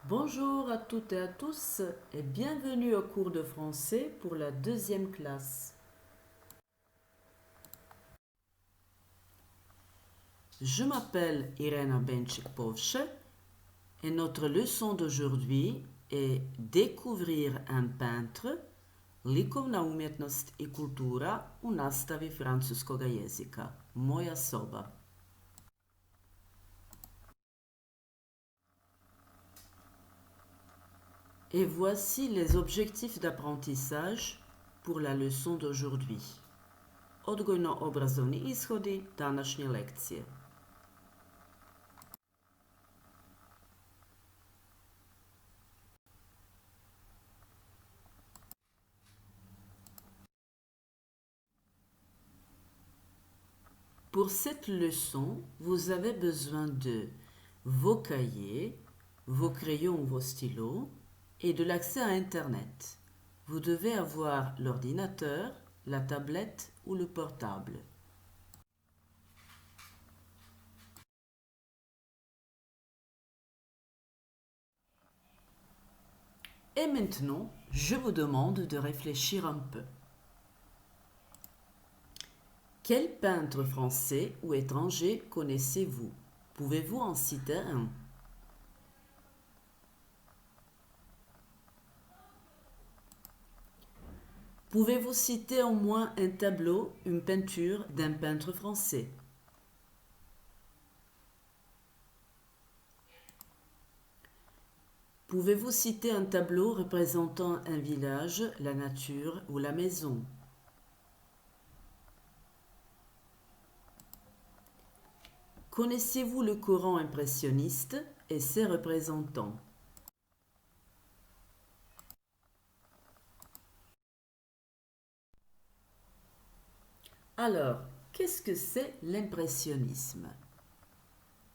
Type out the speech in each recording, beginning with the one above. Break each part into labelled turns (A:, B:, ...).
A: Bonjour à toutes et à tous et bienvenue au cours de français pour la deuxième classe. Je m'appelle Irena Benčík-Povše et notre leçon d'aujourd'hui est Découvrir un peintre, likovna umjetnost i kultura u nastavi francuskoga jezika. Moja soba. Et voici les objectifs d'apprentissage pour la leçon d'aujourd'hui. Odgojno-obrazovni ishodi današnje lekcije. Pour cette leçon, vous avez besoin de vos cahiers, vos crayons ou vos stylos et de l'accès à Internet. Vous devez avoir l'ordinateur, la tablette ou le portable. Et maintenant, je vous demande de réfléchir un peu. Quel peintre français ou étranger connaissez-vous? Pouvez-vous en citer un? Pouvez-vous citer au moins un tableau, une peinture d'un peintre français? Pouvez-vous citer un tableau représentant un village, la nature ou la maison? Connaissez-vous le courant impressionniste et ses représentants? Alors, qu'est-ce que c'est l'impressionnisme?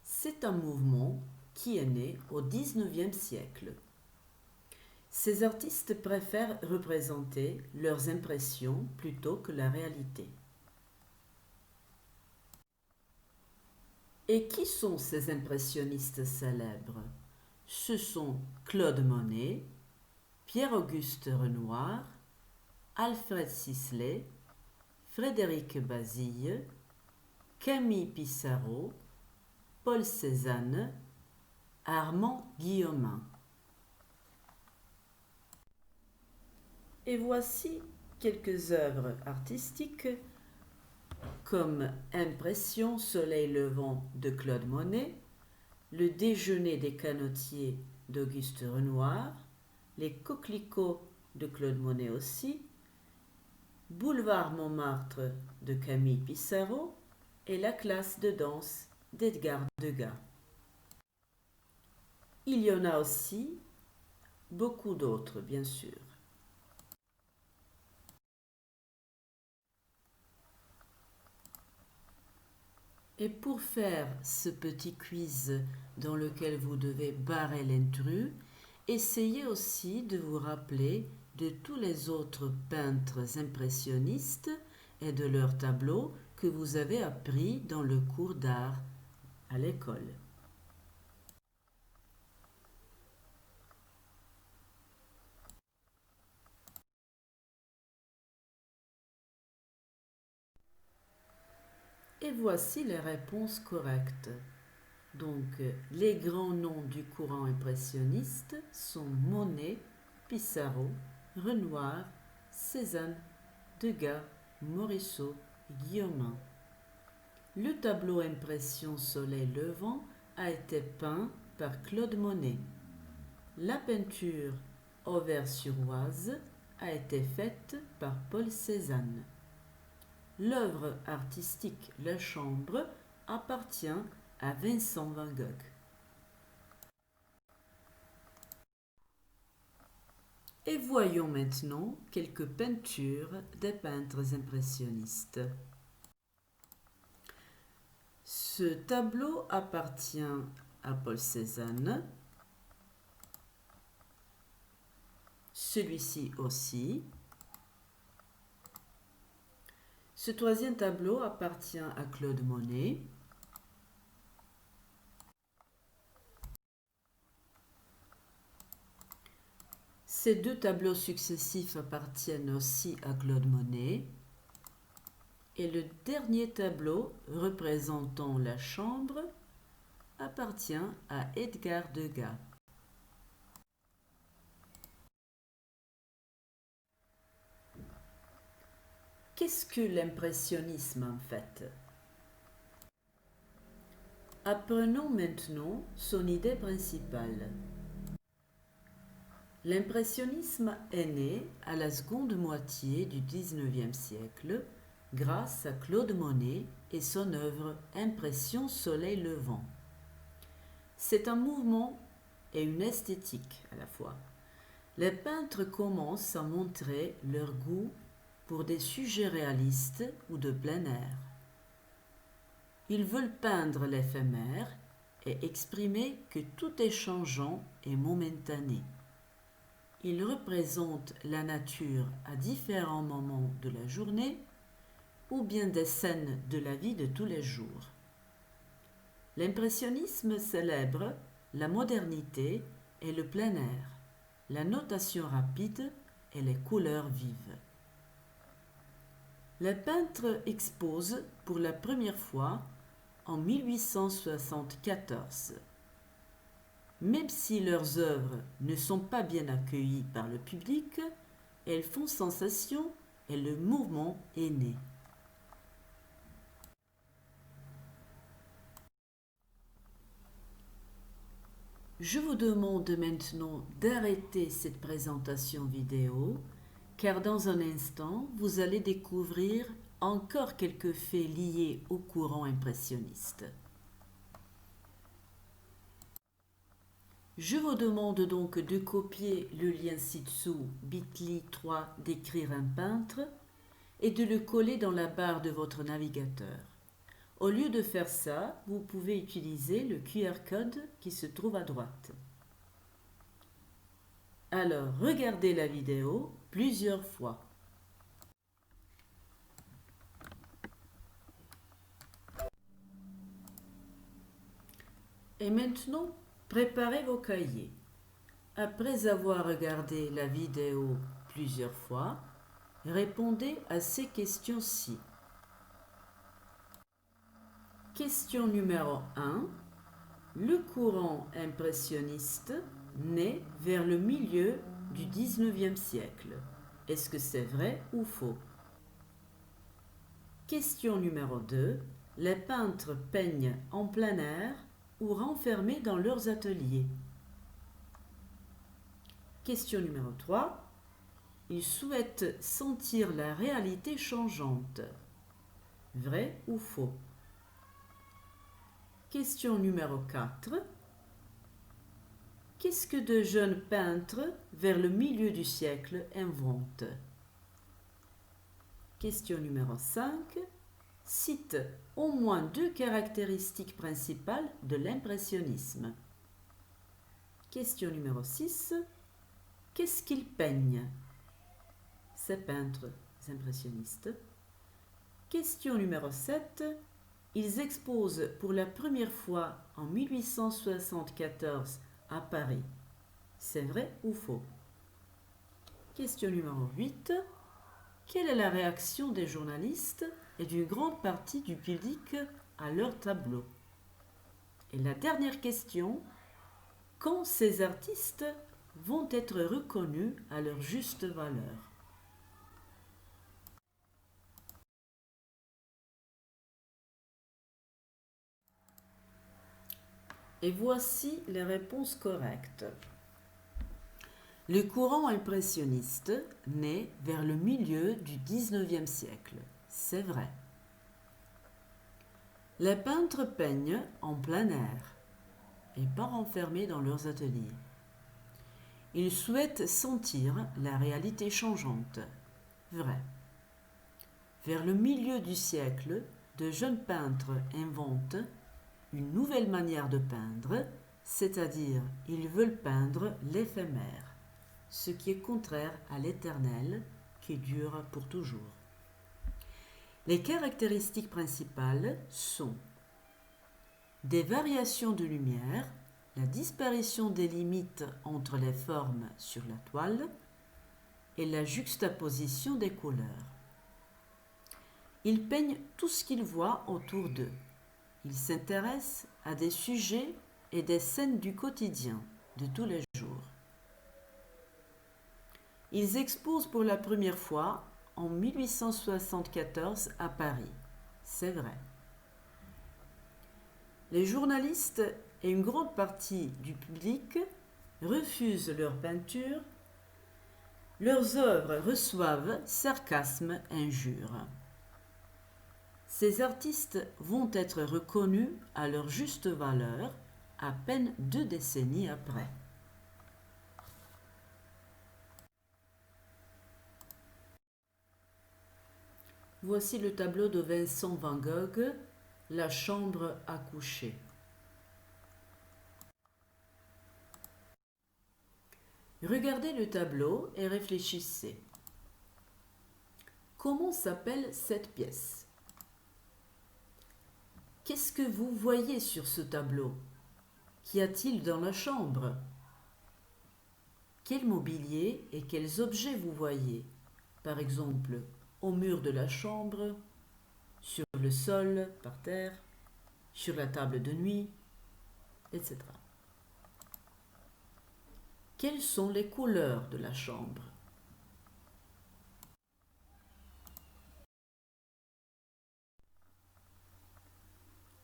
A: C'est un mouvement qui est né au XIXe siècle. Ces artistes préfèrent représenter leurs impressions plutôt que la réalité. Et qui sont ces impressionnistes célèbres? Ce sont Claude Monet, Pierre-Auguste Renoir, Alfred Sisley, Frédéric Bazille, Camille Pissarro, Paul Cézanne, Armand Guillaumin. Et voici quelques œuvres artistiques comme Impression Soleil levant de Claude Monet, Le déjeuner des canotiers d'Auguste Renoir, Les coquelicots de Claude Monet aussi, Boulevard Montmartre de Camille Pissarro et La classe de danse d'Edgar Degas. Il y en a aussi beaucoup d'autres, bien sûr. Et pour faire ce petit quiz dans lequel vous devez barrer l'intrus, essayez aussi de vous rappeler de tous les autres peintres impressionnistes et de leurs tableaux que vous avez appris dans le cours d'art à l'école. Et voici les réponses correctes. Donc, les grands noms du courant impressionniste sont Monet, Pissarro, Renoir, Cézanne, Degas, Morisot et Guillaumin. Le tableau Impression Soleil levant a été peint par Claude Monet. La peinture Auvers-sur-Oise a été faite par Paul Cézanne. L'œuvre artistique La Chambre appartient à Vincent van Gogh. Et voyons maintenant quelques peintures des peintres impressionnistes. Ce tableau appartient à Paul Cézanne. Celui-ci aussi. Ce troisième tableau appartient à Claude Monet. Ces deux tableaux successifs appartiennent aussi à Claude Monet. Et le dernier tableau représentant la chambre appartient à Edgar Degas. Qu'est-ce que l'impressionnisme en fait? Apprenons maintenant son idée principale. L'impressionnisme est né à la seconde moitié du XIXe siècle grâce à Claude Monet et son œuvre Impression soleil levant. C'est un mouvement et une esthétique à la fois. Les peintres commencent à montrer leur goût pour des sujets réalistes ou de plein air. Ils veulent peindre l'éphémère et exprimer que tout est changeant et momentané. Ils représentent la nature à différents moments de la journée ou bien des scènes de la vie de tous les jours. L'impressionnisme célèbre la modernité et le plein air, la notation rapide et les couleurs vives. Les peintres exposent pour la première fois en 1874. Même si leurs œuvres ne sont pas bien accueillies par le public, elles font sensation et le mouvement est né. Je vous demande maintenant d'arrêter cette présentation vidéo, car dans un instant, vous allez découvrir encore quelques faits liés au courant impressionniste. Je vous demande donc de copier le lien ci-dessous bit.ly 3 d'écrire un peintre et de le coller dans la barre de votre navigateur. Au lieu de faire ça, vous pouvez utiliser le QR code qui se trouve à droite. Alors, regardez la vidéo plusieurs fois. Et maintenant, préparez vos cahiers. Après avoir regardé la vidéo plusieurs fois, répondez à ces questions-ci. Question numéro 1. Le courant impressionniste naît vers le milieu du XIXe siècle. Est-ce que c'est vrai ou faux? Question numéro 2. Les peintres peignent en plein air ou renfermés dans leurs ateliers. Question numéro 3. Ils souhaitent sentir la réalité changeante. Vrai ou faux? Question numéro 4. Qu'est-ce que de jeunes peintres vers le milieu du siècle inventent? Question numéro 5. Cite au moins 2 caractéristiques principales de l'impressionnisme. Question numéro 6. Qu'est-ce qu'ils peignent, ces peintres impressionnistes? Question numéro 7. Ils exposent pour la première fois en 1874 à Paris. C'est vrai ou faux? Question numéro 8. Quelle est la réaction des journalistes et d'une grande partie du public à leur tableau? Et la dernière question. Quand ces artistes vont être reconnus à leur juste valeur? Et voici les réponses correctes. Le courant impressionniste naît vers le milieu du XIXe siècle. C'est vrai. Les peintres peignent en plein air et pas renfermés dans leurs ateliers. Ils souhaitent sentir la réalité changeante. Vrai. Vers le milieu du siècle, de jeunes peintres inventent une nouvelle manière de peindre, c'est-à-dire ils veulent peindre l'éphémère, ce qui est contraire à l'éternel qui dure pour toujours. Les caractéristiques principales sont des variations de lumière, la disparition des limites entre les formes sur la toile et la juxtaposition des couleurs. Ils peignent tout ce qu'ils voient autour d'eux. Ils s'intéressent à des sujets et des scènes du quotidien, de tous les jours. Ils exposent pour la première fois en 1874 à Paris. C'est vrai. Les journalistes et une grande partie du public refusent leurs peintures. Leurs œuvres reçoivent sarcasme, injures. Ces artistes vont être reconnus à leur juste valeur à peine 2 décennies après. Voici le tableau de Vincent van Gogh, La chambre à coucher. Regardez le tableau et réfléchissez. Comment s'appelle cette pièce? Qu'est-ce que vous voyez sur ce tableau? Qu'y a-t-il dans la chambre? Quel mobilier et quels objets vous voyez? Par exemple, au mur de la chambre, sur le sol, par terre, sur la table de nuit, etc. Quelles sont les couleurs de la chambre?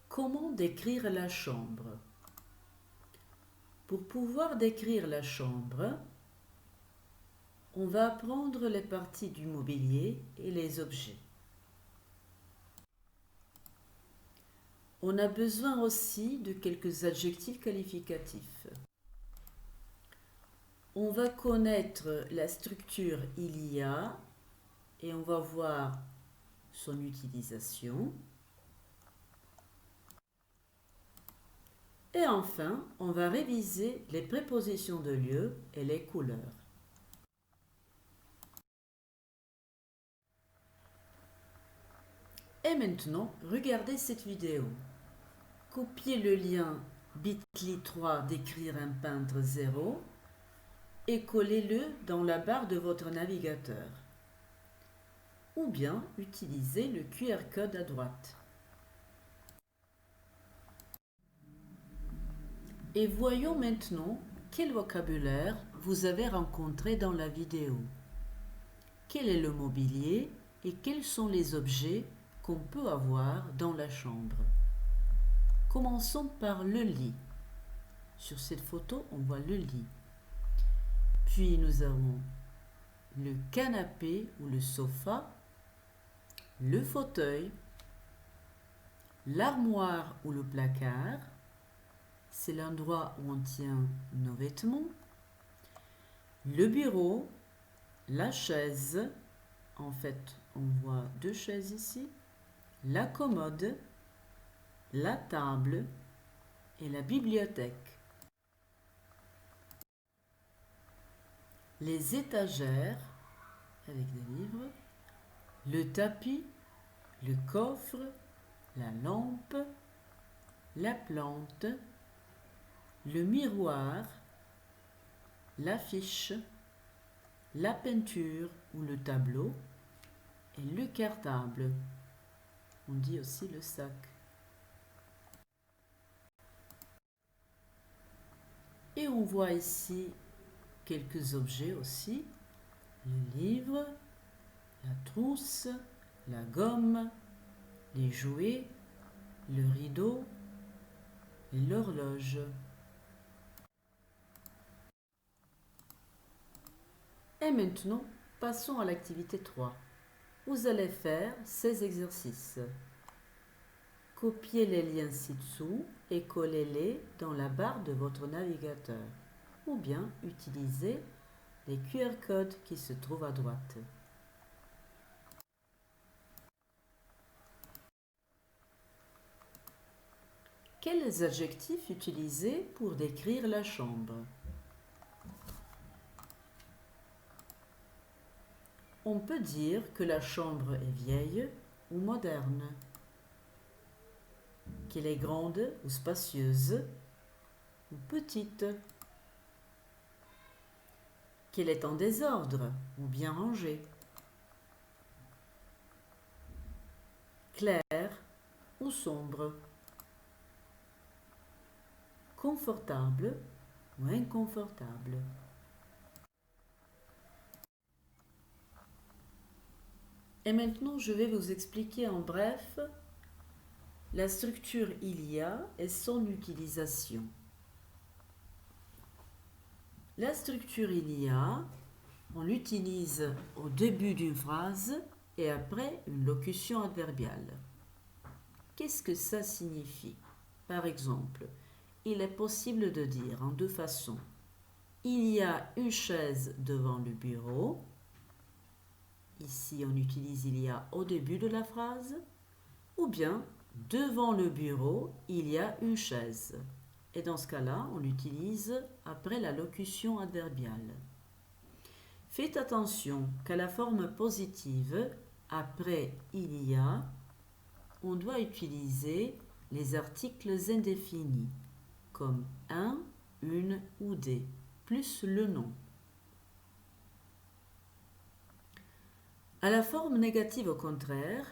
A: Comment décrire la chambre? Pour pouvoir décrire la chambre, on va apprendre les parties du mobilier et les objets. On a besoin aussi de quelques adjectifs qualificatifs. On va connaître la structure il y a et on va voir son utilisation. Et enfin, on va réviser les prépositions de lieu et les couleurs. Et maintenant, regardez cette vidéo. Copiez le lien bit.ly 3 d'écrire un peintre 0 et collez-le dans la barre de votre navigateur. Ou bien utilisez le QR code à droite. Et voyons maintenant quel vocabulaire vous avez rencontré dans la vidéo. Quel est le mobilier et quels sont les objets qu'on peut avoir dans la chambre. Commençons par le lit. Sur cette photo, on voit le lit. Puis nous avons le canapé ou le sofa, le fauteuil, l'armoire ou le placard, c'est l'endroit où on tient nos vêtements, le bureau, la chaise, en fait on voit deux chaises ici, la commode, la table et la bibliothèque. Les étagères avec des livres, le tapis, le coffre, la lampe, la plante, le miroir, l'affiche, la peinture ou le tableau et le cartable. On dit aussi le sac. Et on voit ici quelques objets aussi. Le livre, la trousse, la gomme, les jouets, le rideau et l'horloge. Et maintenant, passons à l'activité 3. Vous allez faire ces exercices. Copiez les liens ci-dessous et collez-les dans la barre de votre navigateur. Ou bien utilisez les QR codes qui se trouvent à droite. Quels adjectifs utiliser pour décrire la chambre? On peut dire que la chambre est vieille ou moderne, qu'elle est grande ou spacieuse, ou petite, qu'elle est en désordre ou bien rangée, claire ou sombre, confortable ou inconfortable. Et maintenant, je vais vous expliquer en bref la structure il y a et son utilisation. La structure il y a, on l'utilise au début d'une phrase et après une locution adverbiale. Qu'est-ce que ça signifie? Par exemple, il est possible de dire en deux façons. Il y a une chaise devant le bureau. Ici, on utilise il y a au début de la phrase. Ou bien, devant le bureau, il y a une chaise. Et dans ce cas-là, on l'utilise après la locution adverbiale. Faites attention qu'à la forme positive, après il y a, on doit utiliser les articles indéfinis, comme un, une ou des, plus le nom. À la forme négative au contraire,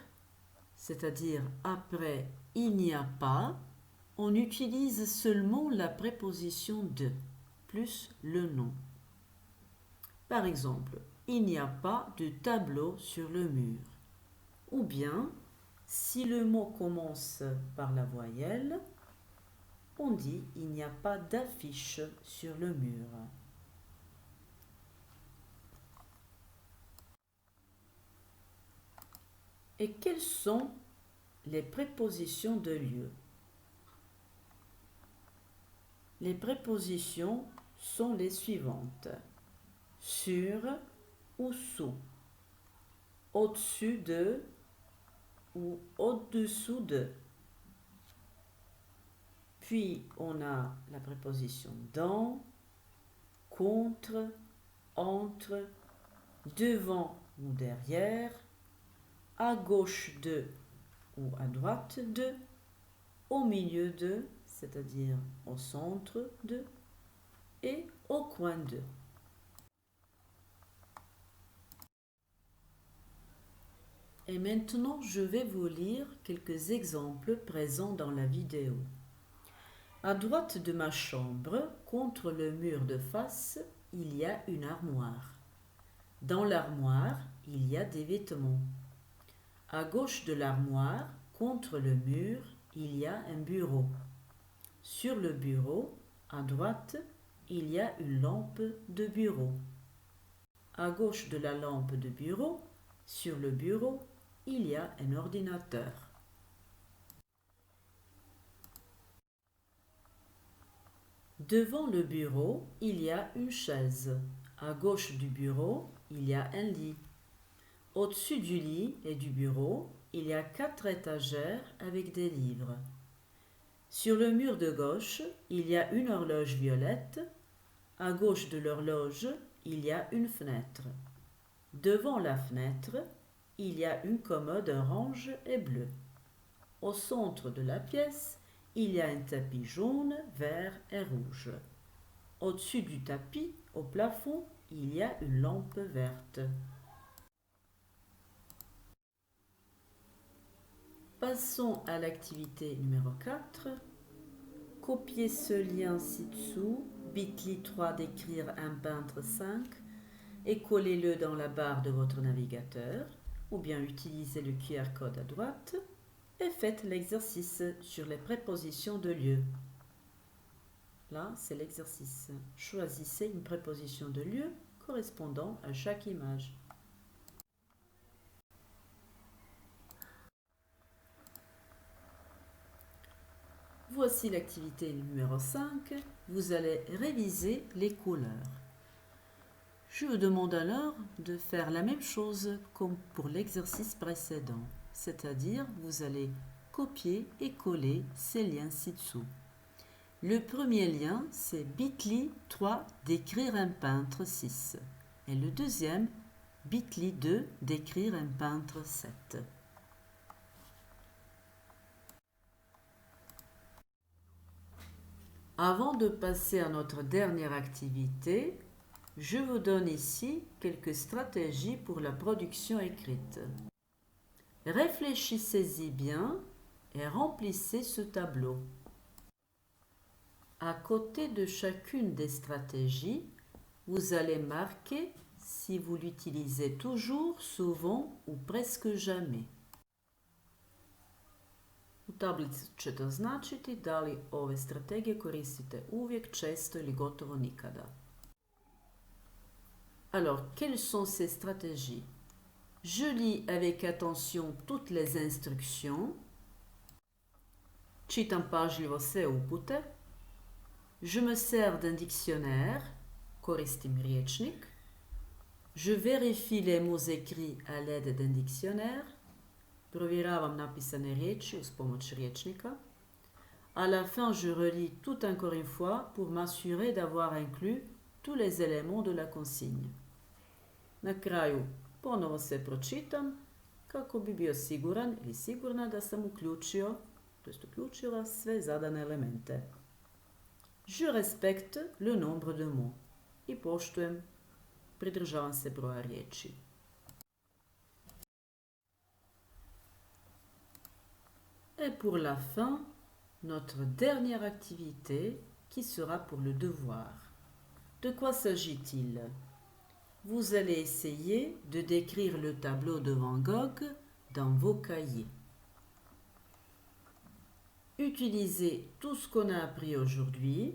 A: c'est-à-dire après il n'y a pas, on utilise seulement la préposition de, plus le nom. Par exemple, il n'y a pas de tableau sur le mur. Ou bien, si le mot commence par la voyelle, on dit il n'y a pas d'affiche sur le mur. Et quelles sont les prépositions de lieu? Les prépositions sont les suivantes. Sur ou sous, au-dessus de ou au-dessous de. Puis on a la préposition dans, contre, entre, devant ou derrière, à gauche de ou à droite de, au milieu de, c'est-à-dire au centre de, et au coin de. Et maintenant, je vais vous lire quelques exemples présents dans la vidéo. À droite de ma chambre, contre le mur de face, il y a une armoire. Dans l'armoire, il y a des vêtements. À gauche de l'armoire, contre le mur, il y a un bureau. Sur le bureau, à droite, il y a une lampe de bureau. À gauche de la lampe de bureau, sur le bureau, il y a un ordinateur. Devant le bureau, il y a une chaise. À gauche du bureau, il y a un lit. Au-dessus du lit et du bureau, il y a 4 étagères avec des livres. Sur le mur de gauche, il y a une horloge violette. À gauche de l'horloge, il y a une fenêtre. Devant la fenêtre, il y a une commode orange et bleue. Au centre de la pièce, il y a un tapis jaune, vert et rouge. Au-dessus du tapis, au plafond, il y a une lampe verte. Passons à l'activité numéro 4. Copiez ce lien ci-dessous, bit.ly 3 d'écrire un peintre 5 et collez-le dans la barre de votre navigateur ou bien utilisez le QR code à droite et faites l'exercice sur les prépositions de lieu. Là, c'est l'exercice. Choisissez une préposition de lieu correspondant à chaque image. Voici l'activité numéro 5. Vous allez réviser les couleurs. Je vous demande alors de faire la même chose comme pour l'exercice précédent, c'est-à-dire vous allez copier et coller ces liens ci-dessous. Le premier lien, c'est bit.ly 3 d'écrire un peintre 6 et le deuxième, bit.ly 2 d'écrire un peintre 7. Avant de passer à notre dernière activité, je vous donne ici quelques stratégies pour la production écrite. Réfléchissez-y bien et remplissez ce tableau. À côté de chacune des stratégies, vous allez marquer si vous l'utilisez toujours, souvent ou presque jamais. U tablici ćete označiti da li ove strategije koristite uvijek, često ili gotovo nikada. Alors, quelles sont ces stratégies? Je lis avec attention toutes les instructions. Čitam pažljivo sve upute. Je me sers d'un dictionnaire. Koristim rječnik. Je vérifie les mots écrits à l'aide d'un dictionnaire. Provjeravam napisane riječi uz pomoć rječnika. À la fin, je relis tout encore une fois pour m'assurer d'avoir inclus tous les éléments de la consigne. Na kraju ponovo sve pročitam kako bi bio siguran ili sigurna da sam uključila sve zadane elemente. Je respecte le nombre de mots i pridržavam se broja riječi. Et pour la fin, notre dernière activité qui sera pour le devoir. De quoi s'agit-il? Vous allez essayer de décrire le tableau de Van Gogh dans vos cahiers. Utilisez tout ce qu'on a appris aujourd'hui.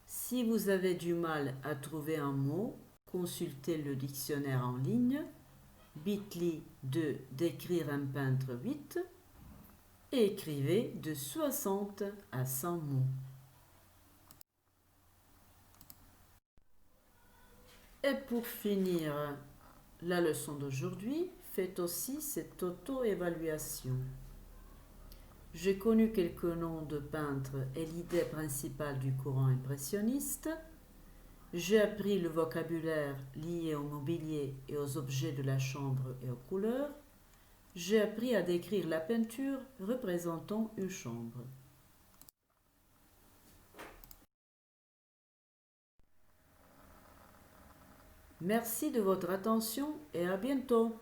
A: Si vous avez du mal à trouver un mot, consultez le dictionnaire en ligne, bit.ly de décrire un peintre 8 et écrivez de 60 à 100 mots. Et pour finir la leçon d'aujourd'hui, faites aussi cette auto-évaluation. J'ai connu quelques noms de peintres et l'idée principale du courant impressionniste. J'ai appris le vocabulaire lié au mobilier et aux objets de la chambre et aux couleurs. J'ai appris à décrire la peinture représentant une chambre. Merci de votre attention et à bientôt.